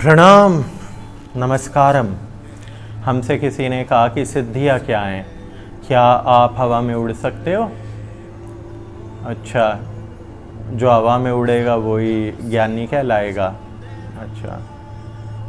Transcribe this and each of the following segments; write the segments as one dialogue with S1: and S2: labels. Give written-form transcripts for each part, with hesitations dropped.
S1: प्रणाम, नमस्कारम। हमसे किसी ने कहा कि सिद्धियाँ क्या हैं, क्या आप हवा में उड़ सकते हो? अच्छा, जो हवा में उड़ेगा वही ज्ञानी कहलाएगा। अच्छा,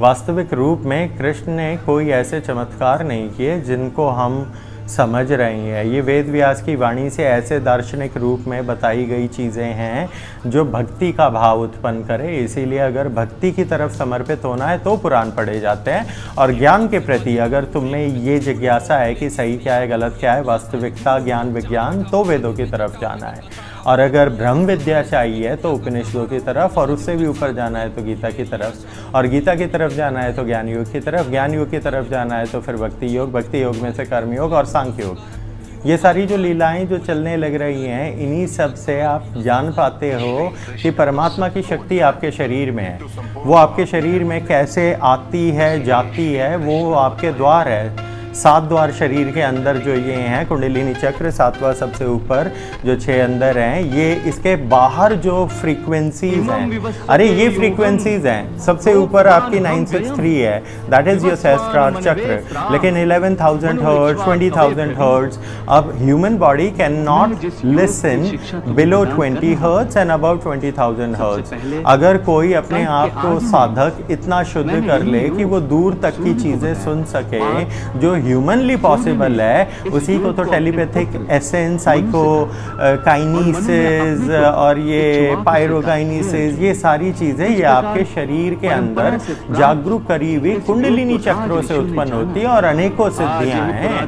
S1: वास्तविक रूप में कृष्ण ने कोई ऐसे चमत्कार नहीं किए जिनको हम समझ रहे हैं। ये वेद व्यास की वाणी से ऐसे दार्शनिक रूप में बताई गई चीज़ें हैं जो भक्ति का भाव उत्पन्न करे। इसीलिए अगर भक्ति की तरफ समर्पित होना है तो पुराण पढ़े जाते हैं, और ज्ञान के प्रति अगर तुम में ये जिज्ञासा है कि सही क्या है गलत क्या है, वास्तविकता ज्ञान विज्ञान, तो वेदों की तरफ जाना है। और अगर ब्रह्म विद्या चाहिए तो उपनिषदों की तरफ, और उससे भी ऊपर जाना है तो गीता की तरफ, और गीता की तरफ जाना है तो ज्ञान योग की तरफ, ज्ञान योग की तरफ जाना है तो फिर भक्ति योग, भक्ति योग में से कर्म योग और सांख्य योग। ये सारी जो लीलाएं जो चलने लग रही हैं, इन्हीं सब से आप जान पाते हो कि परमात्मा की शक्ति आपके शरीर में है। वो आपके शरीर में कैसे आती है जाती है, वो आपके द्वार है। 7 द्वार शरीर के अंदर जो ये हैं, कुंडलिनी चक्र 7वां सबसे ऊपर, जो 6 अंदर हैं, ये इसके बाहर जो फ्रीक्वेंसीज हैं, अरे ये फ्रीक्वेंसीज हैं। सबसे ऊपर आपकी 963 है, दैट इज योर सहस्त्रार चक्र, लेकिन 11,000 हर्ट्ज, 20,000 हर्ट्ज। अब human body can not listen below 20 hertz and above 20,000 hertz. अगर कोई अपने आप को साधक इतना शुद्ध कर ले कि वो दूर तक की चीज़ें सुन सके जो ह्यूमनली पॉसिबल है, उसी को तो टेलीपैथिक एसेंस, साइको काइनेसिस और ये पायरोकाइनेसिस, ये सारी चीज़ें ये आपके शरीर के अंदर जागरूक करी हुई कुंडलिनी चक्रों से उत्पन्न होती है। और अनेकों सिद्धियां हैं,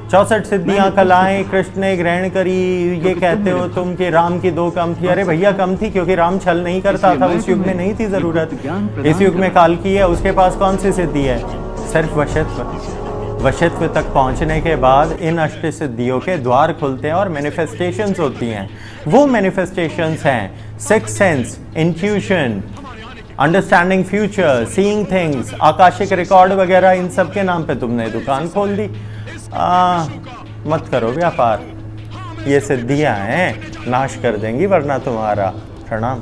S1: 64 सिद्धियां कलाएं कृष्ण ने ग्रहण करी। ये कहते हो तुम कि राम की 2 कम थी। अरे भैया कम थी क्योंकि राम छल नहीं करता था, उस युग में नहीं थी जरूरत। इस युग में काल की है, उसके पास कौन सी सिद्धि है? सिर्फ वशत्व। वशत्व तक पहुंचने के बाद इन अष्ट सिद्धियों के द्वार खुलते हैं और मैनिफेस्टेशंस होती हैं। वो मैनिफेस्टेशंस हैं six sense, intuition, understanding future, seeing things, Akashic record वगैरह। इन सब के नाम पे तुमने दुकान खोल दी। मत करो व्यापार, ये सिद्धियां हैं, नाश कर देंगी वरना तुम्हारा। प्रणाम।